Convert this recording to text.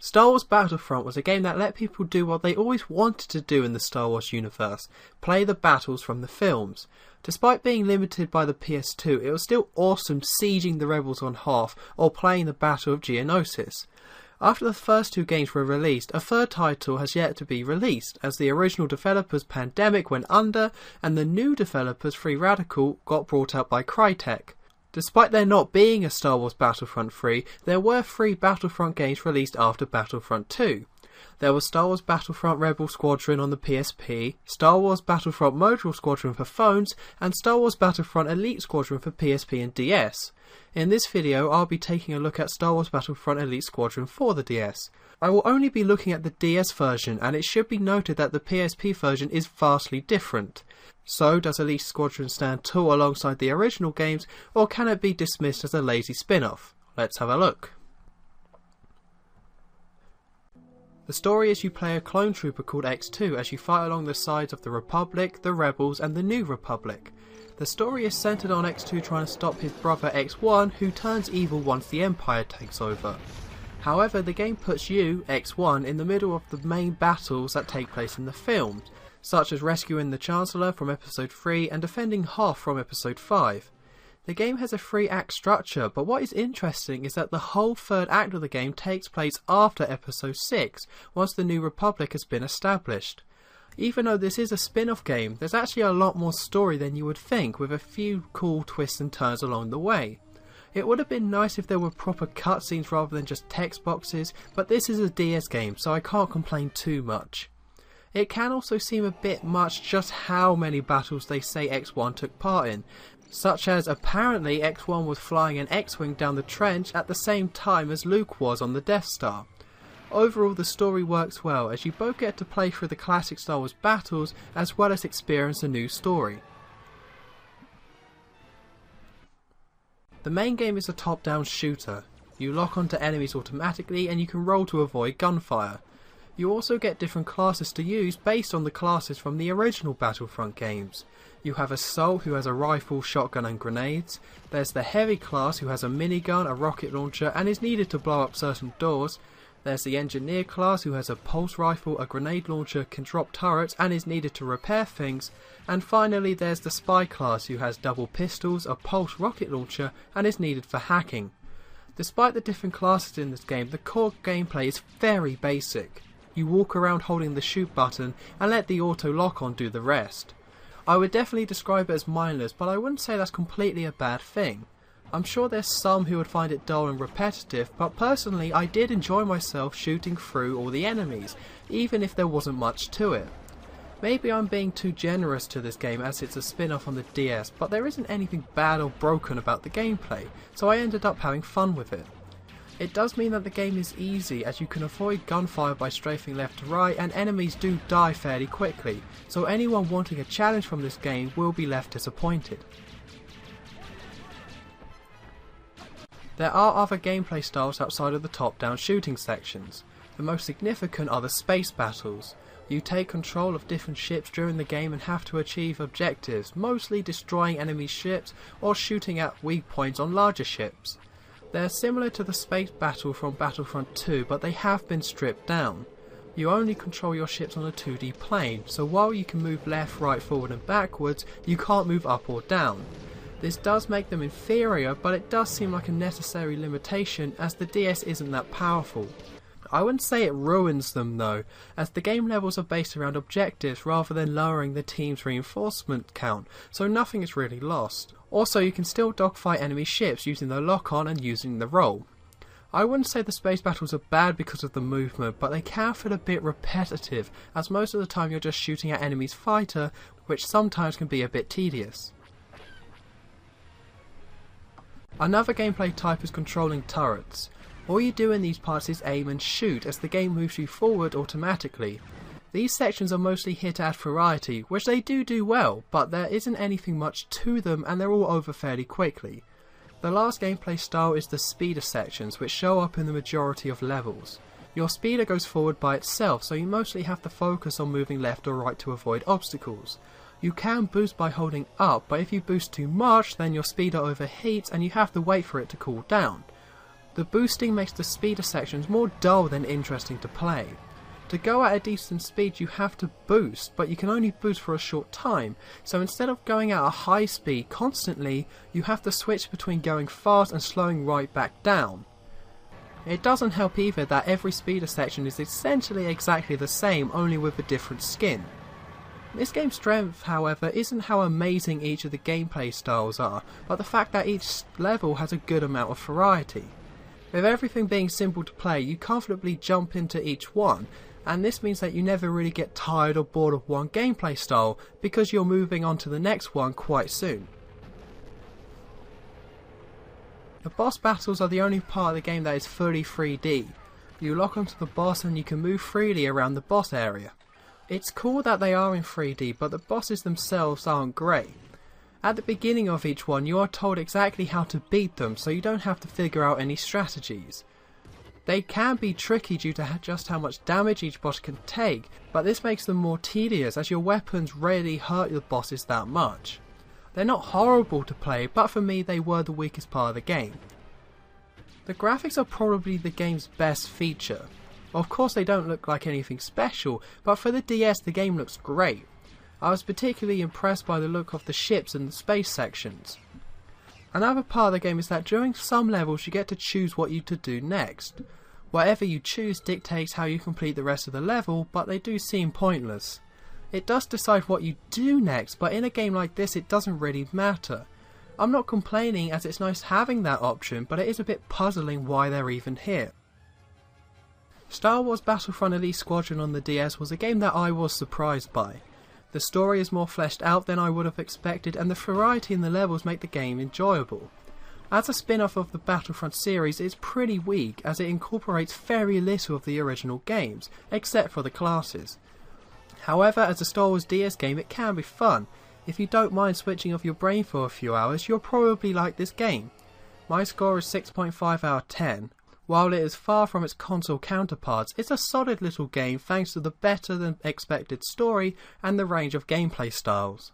Star Wars Battlefront was a game that let people do what they always wanted to do in the Star Wars universe, play the battles from the films. Despite being limited by the PS2, it was still awesome sieging the rebels on Hoth or playing the Battle of Geonosis. After the first two games were released, a third title has yet to be released, as the original developers Pandemic went under and the new developers Free Radical got brought out by Crytek. Despite there not being a Star Wars Battlefront 3, there were 3 Battlefront games released after Battlefront 2. There was Star Wars Battlefront Rebel Squadron on the PSP, Star Wars Battlefront Modal Squadron for phones, and Star Wars Battlefront Elite Squadron for PSP and DS. In this video, I'll be taking a look at Star Wars Battlefront Elite Squadron for the DS. I will only be looking at the DS version, and it should be noted that the PSP version is vastly different. So, does Elite Squadron stand tall alongside the original games, or can it be dismissed as a lazy spin-off? Let's have a look. The story is you play a clone trooper called X2 as you fight along the sides of the Republic, the Rebels and the New Republic. The story is centered on X2 trying to stop his brother X1, who turns evil once the Empire takes over. However, the game puts you, X1, in the middle of the main battles that take place in the films, such as rescuing the Chancellor from Episode 3 and defending Hoth from Episode 5. The game has a 3-act structure, but what is interesting is that the whole third act of the game takes place after Episode 6, once the New Republic has been established. Even though this is a spin-off game, there's actually a lot more story than you would think, with a few cool twists and turns along the way. It would have been nice if there were proper cutscenes rather than just text boxes, but this is a DS game, so I can't complain too much. It can also seem a bit much just how many battles they say X1 took part in, such as apparently X1 was flying an X-Wing down the trench at the same time as Luke was on the Death Star. Overall, the story works well, as you both get to play through the classic Star Wars battles as well as experience a new story. The main game is a top-down shooter. You lock onto enemies automatically and you can roll to avoid gunfire. You also get different classes to use based on the classes from the original Battlefront games. You have Assault, who has a rifle, shotgun and grenades. There's the Heavy class, who has a minigun, a rocket launcher and is needed to blow up certain doors. There's the Engineer class, who has a pulse rifle, a grenade launcher, can drop turrets and is needed to repair things. And finally there's the Spy class, who has double pistols, a pulse rocket launcher and is needed for hacking. Despite the different classes in this game, the core gameplay is very basic. You walk around holding the shoot button and let the auto lock on do the rest. I would definitely describe it as mindless, but I wouldn't say that's completely a bad thing. I'm sure there's some who would find it dull and repetitive, but personally I did enjoy myself shooting through all the enemies, even if there wasn't much to it. Maybe I'm being too generous to this game as it's a spin-off on the DS, but there isn't anything bad or broken about the gameplay, so I ended up having fun with it. It does mean that the game is easy, as you can avoid gunfire by strafing left to right and enemies do die fairly quickly, so anyone wanting a challenge from this game will be left disappointed. There are other gameplay styles outside of the top-down shooting sections. The most significant are the space battles. You take control of different ships during the game and have to achieve objectives, mostly destroying enemy ships or shooting at weak points on larger ships. They are similar to the space battle from Battlefront 2, but they have been stripped down. You only control your ships on a 2D plane, so while you can move left, right, forward and backwards, you can't move up or down. This does make them inferior, but it does seem like a necessary limitation as the DS isn't that powerful. I wouldn't say it ruins them though, as the game levels are based around objectives rather than lowering the team's reinforcement count, so nothing is really lost. Also, you can still dogfight enemy ships using the lock-on and using the roll. I wouldn't say the space battles are bad because of the movement, but they can feel a bit repetitive, as most of the time you're just shooting at enemy's fighter, which sometimes can be a bit tedious. Another gameplay type is controlling turrets. All you do in these parts is aim and shoot as the game moves you forward automatically. These sections are mostly here to add variety, which they do well, but there isn't anything much to them and they're all over fairly quickly. The last gameplay style is the speeder sections, which show up in the majority of levels. Your speeder goes forward by itself, so you mostly have to focus on moving left or right to avoid obstacles. You can boost by holding up, but if you boost too much then your speeder overheats and you have to wait for it to cool down. The boosting makes the speeder sections more dull than interesting to play. To go at a decent speed you have to boost, but you can only boost for a short time, so instead of going at a high speed constantly, you have to switch between going fast and slowing right back down. It doesn't help either that every speeder section is essentially exactly the same, only with a different skin. This game's strength, however, isn't how amazing each of the gameplay styles are, but the fact that each level has a good amount of variety. With everything being simple to play, you comfortably jump into each one, and this means that you never really get tired or bored of one gameplay style, because you're moving on to the next one quite soon. The boss battles are the only part of the game that is fully 3D. You lock onto the boss and you can move freely around the boss area. It's cool that they are in 3D, but the bosses themselves aren't great. At the beginning of each one you are told exactly how to beat them, so you don't have to figure out any strategies. They can be tricky due to just how much damage each boss can take, but this makes them more tedious as your weapons rarely hurt the bosses that much. They're not horrible to play, but for me they were the weakest part of the game. The graphics are probably the game's best feature. Of course they don't look like anything special, but for the DS the game looks great. I was particularly impressed by the look of the ships and the space sections. Another part of the game is that during some levels you get to choose what you to do next. Whatever you choose dictates how you complete the rest of the level, but they do seem pointless. It does decide what you do next, but in a game like this it doesn't really matter. I'm not complaining as it's nice having that option, but it is a bit puzzling why they're even here. Star Wars Battlefront Elite Squadron on the DS was a game that I was surprised by. The story is more fleshed out than I would have expected, and the variety in the levels make the game enjoyable. As a spin-off of the Battlefront series, it's pretty weak as it incorporates very little of the original games, except for the classes. However, as a Star Wars DS game it can be fun. If you don't mind switching off your brain for a few hours, you'll probably like this game. My score is 6.5 out of 10. While it is far from its console counterparts, it's a solid little game thanks to the better than expected story and the range of gameplay styles.